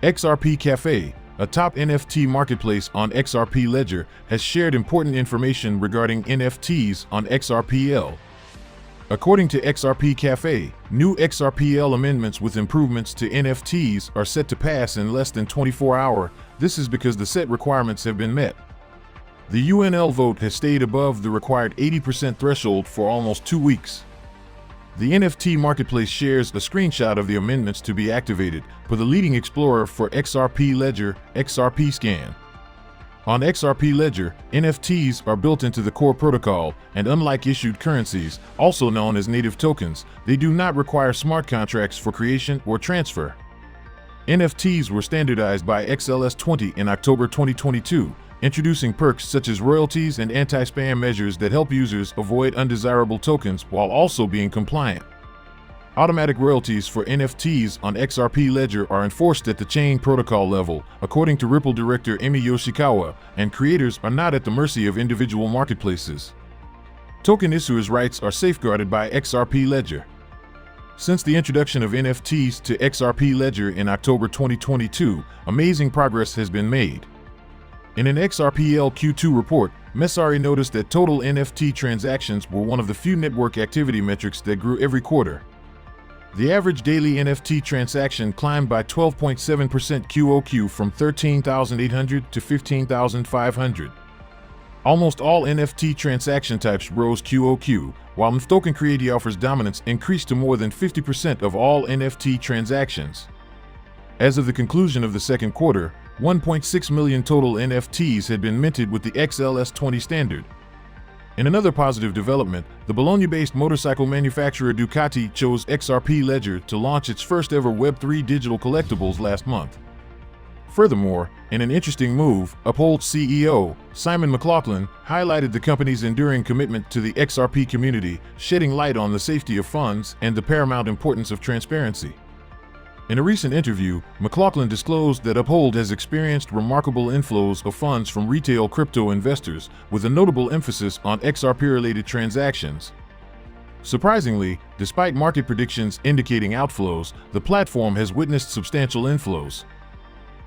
XRP Cafe, a top NFT marketplace on XRP Ledger, has shared important information regarding NFTs on XRPL. According to XRP Cafe, new XRPL amendments with improvements to NFTs are set to pass in less than 24 hours. This is because the set requirements have been met. The UNL vote has stayed above the required 80% threshold for almost 2 weeks. The NFT marketplace shares a screenshot of the amendments to be activated for the leading explorer for XRP Ledger, XRP Scan. On XRP Ledger, NFTs are built into the core protocol, and unlike issued currencies, also known as native tokens, they do not require smart contracts for creation or transfer. NFTs were standardized by XLS20 in October 2022, introducing perks such as royalties and anti-spam measures that help users avoid undesirable tokens while also being compliant. Automatic royalties for NFTs on XRP Ledger are enforced at the chain protocol level, according to Ripple director Emi Yoshikawa, and creators are not at the mercy of individual marketplaces. Token issuers' rights are safeguarded by XRP Ledger. Since the introduction of NFTs to XRP Ledger in October 2022, amazing progress has been made. In an XRPL Q2 report, Messari noticed that total NFT transactions were one of the few network activity metrics that grew every quarter. The average daily NFT transaction climbed by 12.7% QoQ from 13,800 to 15,500. Almost all NFT transaction types rose QoQ, while token creator offers dominance increased to more than 50% of all NFT transactions. As of the conclusion of the second quarter, 1.6 million total NFTs had been minted with the XLS20 standard. In another positive development, the Bologna-based motorcycle manufacturer Ducati chose XRP Ledger to launch its first ever Web3 digital collectibles last month. Furthermore, in an interesting move, Uphold CEO Simon McLoughlin highlighted the company's enduring commitment to the XRP community, shedding light on the safety of funds and the paramount importance of transparency. In a recent interview, McLoughlin disclosed that Uphold has experienced remarkable inflows of funds from retail crypto investors, with a notable emphasis on XRP-related transactions. Surprisingly, despite market predictions indicating outflows, the platform has witnessed substantial inflows.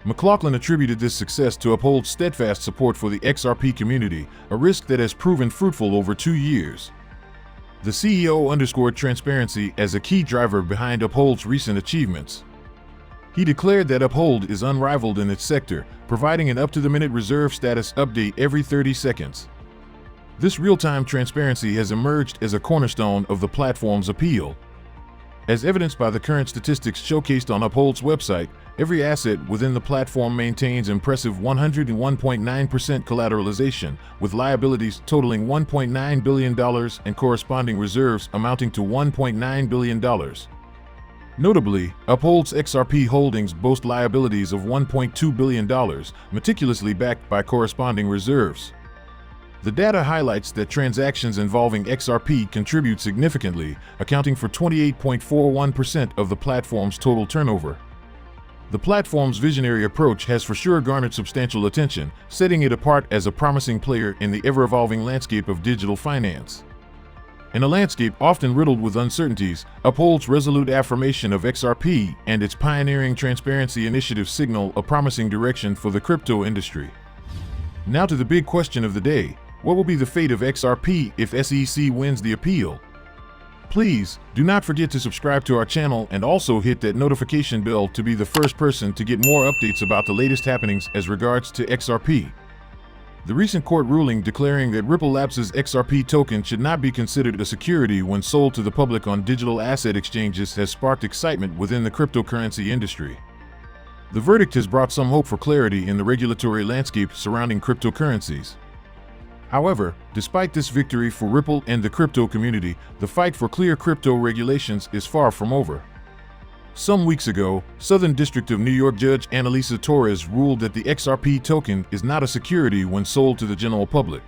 McLoughlin attributed this success to Uphold's steadfast support for the XRP community, a risk that has proven fruitful over 2 years. The CEO underscored transparency as a key driver behind Uphold's recent achievements. He declared that Uphold is unrivaled in its sector, providing an up-to-the-minute reserve status update every 30 seconds. This real-time transparency has emerged as a cornerstone of the platform's appeal. As evidenced by the current statistics showcased on Uphold's website, every asset within the platform maintains impressive 101.9% collateralization, with liabilities totaling $1.9 billion and corresponding reserves amounting to $1.9 billion. Notably, Uphold's XRP holdings boast liabilities of $1.2 billion, meticulously backed by corresponding reserves. The data highlights that transactions involving XRP contribute significantly, accounting for 28.41% of the platform's total turnover. The platform's visionary approach has for sure garnered substantial attention, setting it apart as a promising player in the ever-evolving landscape of digital finance. In a landscape often riddled with uncertainties, Uphold's resolute affirmation of XRP and its pioneering transparency initiatives signal a promising direction for the crypto industry. Now to the big question of the day: what will be the fate of XRP if SEC wins the appeal? Please do not forget to subscribe to our channel and also hit that notification bell to be the first person to get more updates about the latest happenings as regards to XRP. The recent court ruling declaring that Ripple Labs' XRP token should not be considered a security when sold to the public on digital asset exchanges has sparked excitement within the cryptocurrency industry. The verdict has brought some hope for clarity in the regulatory landscape surrounding cryptocurrencies. However, despite this victory for Ripple and the crypto community, the fight for clear crypto regulations is far from over. Some weeks ago, Southern District of New York Judge Annalisa Torres ruled that the XRP token is not a security when sold to the general public.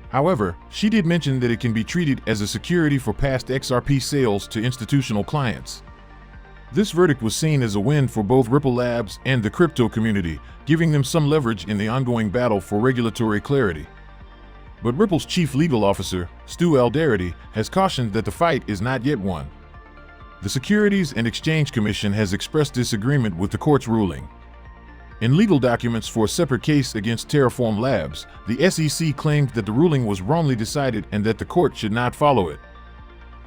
However, she did mention that it can be treated as a security for past XRP sales to institutional clients. This verdict was seen as a win for both Ripple Labs and the crypto community, giving them some leverage in the ongoing battle for regulatory clarity. But Ripple's chief legal officer, Stu Alderete, has cautioned that the fight is not yet won. the Securities and Exchange Commission has expressed disagreement with the court's ruling. In legal documents for a separate case against Terraform Labs, the SEC claimed that the ruling was wrongly decided and that the court should not follow it.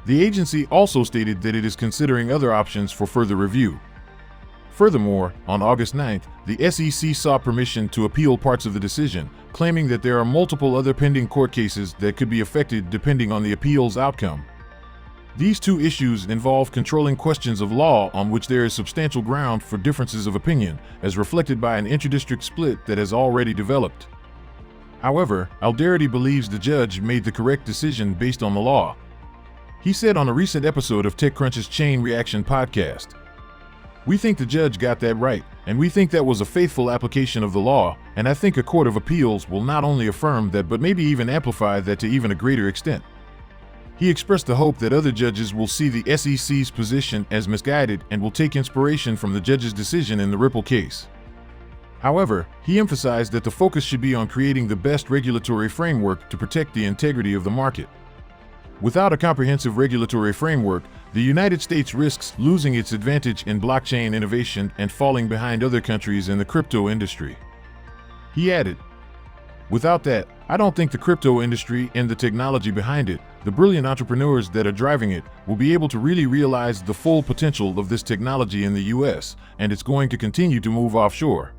The agency also stated that it is considering other options for further review. Furthermore, on August 9th, the SEC sought permission to appeal parts of the decision, claiming that there are multiple other pending court cases that could be affected depending on the appeal's outcome. These two issues involve controlling questions of law on which there is substantial ground for differences of opinion, as reflected by an intradistrict split that has already developed. However, Alderity believes the judge made the correct decision based on the law. He said on a recent episode of TechCrunch's Chain Reaction podcast, "We think the judge got that right, and we think that was a faithful application of the law, and I think a court of appeals will not only affirm that but maybe even amplify that to even a greater extent." He expressed the hope that other judges will see the SEC's position as misguided and will take inspiration from the judge's decision in the Ripple case. However, he emphasized that the focus should be on creating the best regulatory framework to protect the integrity of the market. Without a comprehensive regulatory framework, the United States risks losing its advantage in blockchain innovation and falling behind other countries in the crypto industry. He added, "Without that, I don't think the crypto industry and the technology behind it, the brilliant entrepreneurs that are driving it, will be able to really realize the full potential of this technology in the US, and it's going to continue to move offshore."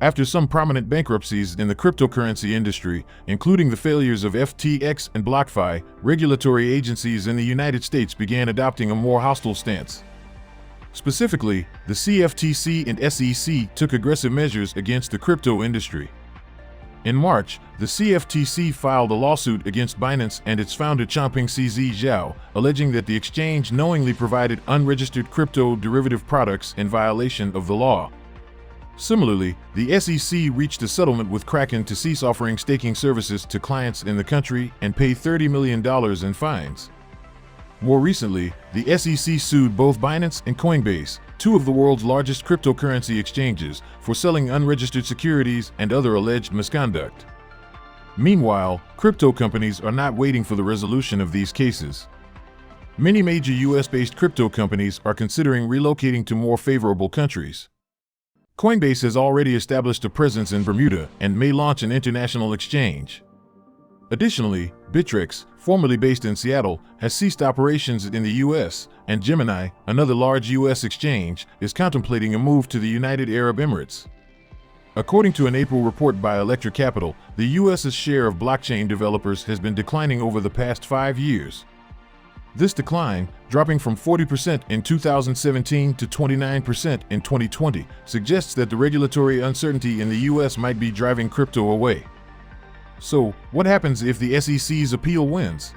After some prominent bankruptcies in the cryptocurrency industry, including the failures of FTX and BlockFi, regulatory agencies in the United States began adopting a more hostile stance. Specifically, the CFTC and SEC took aggressive measures against the crypto industry. In March, the CFTC filed a lawsuit against Binance and its founder Changpeng CZ Zhao, alleging that the exchange knowingly provided unregistered crypto derivative products in violation of the law. Similarly, the SEC reached a settlement with Kraken to cease offering staking services to clients in the country and pay $30 million in fines. More recently, the SEC sued both Binance and Coinbase, two of the world's largest cryptocurrency exchanges, for selling unregistered securities and other alleged misconduct. Meanwhile, crypto companies are not waiting for the resolution of these cases. Many major US-based crypto companies are considering relocating to more favorable countries. Coinbase has already established a presence in Bermuda and may launch an international exchange. Additionally, Bittrex, formerly based in Seattle, has ceased operations in the US, and Gemini, another large US exchange, is contemplating a move to the United Arab Emirates. According to an April report by Electra Capital, the US's share of blockchain developers has been declining over the past 5 years. This decline, dropping from 40% in 2017 to 29% in 2020, suggests that the regulatory uncertainty in the US might be driving crypto away. So, what happens if the SEC's appeal wins?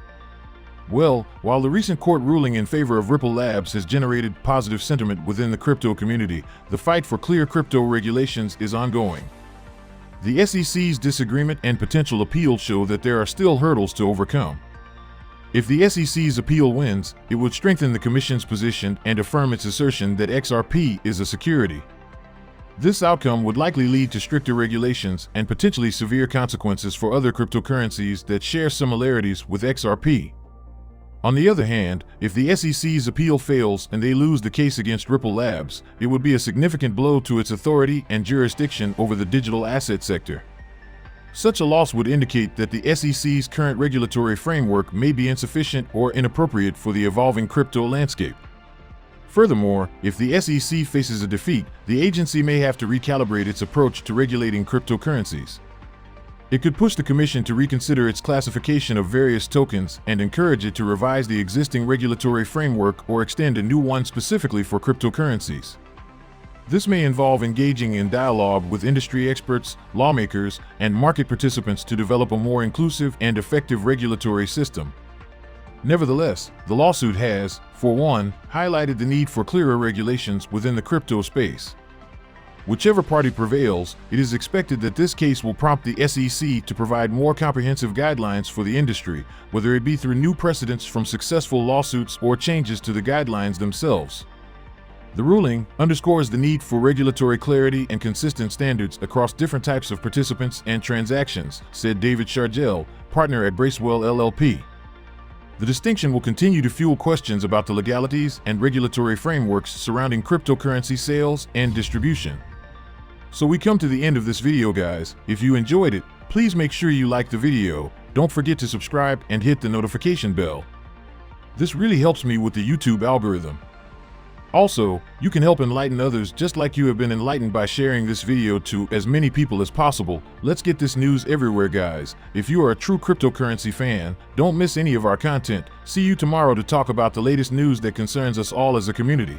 Well, while the recent court ruling in favor of Ripple Labs has generated positive sentiment within the crypto community, the fight for clear crypto regulations is ongoing. The SEC's disagreement and potential appeal show that there are still hurdles to overcome. If the SEC's appeal wins, it would strengthen the Commission's position and affirm its assertion that XRP is a security. This outcome would likely lead to stricter regulations and potentially severe consequences for other cryptocurrencies that share similarities with XRP. On the other hand, if the SEC's appeal fails and they lose the case against Ripple Labs, it would be a significant blow to its authority and jurisdiction over the digital asset sector. Such a loss would indicate that the SEC's current regulatory framework may be insufficient or inappropriate for the evolving crypto landscape. Furthermore, if the SEC faces a defeat, the agency may have to recalibrate its approach to regulating cryptocurrencies. It could push the Commission to reconsider its classification of various tokens and encourage it to revise the existing regulatory framework or extend a new one specifically for cryptocurrencies. This may involve engaging in dialogue with industry experts, lawmakers, and market participants to develop a more inclusive and effective regulatory system. Nevertheless, the lawsuit has, for one, highlighted the need for clearer regulations within the crypto space. Whichever party prevails, it is expected that this case will prompt the SEC to provide more comprehensive guidelines for the industry, whether it be through new precedents from successful lawsuits or changes to the guidelines themselves. The ruling underscores the need for regulatory clarity and consistent standards across different types of participants and transactions, said David Shargel, partner at Bracewell LLP. The distinction will continue to fuel questions about the legalities and regulatory frameworks surrounding cryptocurrency sales and distribution. So we come to the end of this video, guys. If you enjoyed it, please make sure you like the video. Don't forget to subscribe and hit the notification bell. This really helps me with the YouTube algorithm. Also, you can help enlighten others just like you have been enlightened by sharing this video to as many people as possible. Let's get this news everywhere, guys. If you are a true cryptocurrency fan, don't miss any of our content. See you tomorrow to talk about the latest news that concerns us all as a community.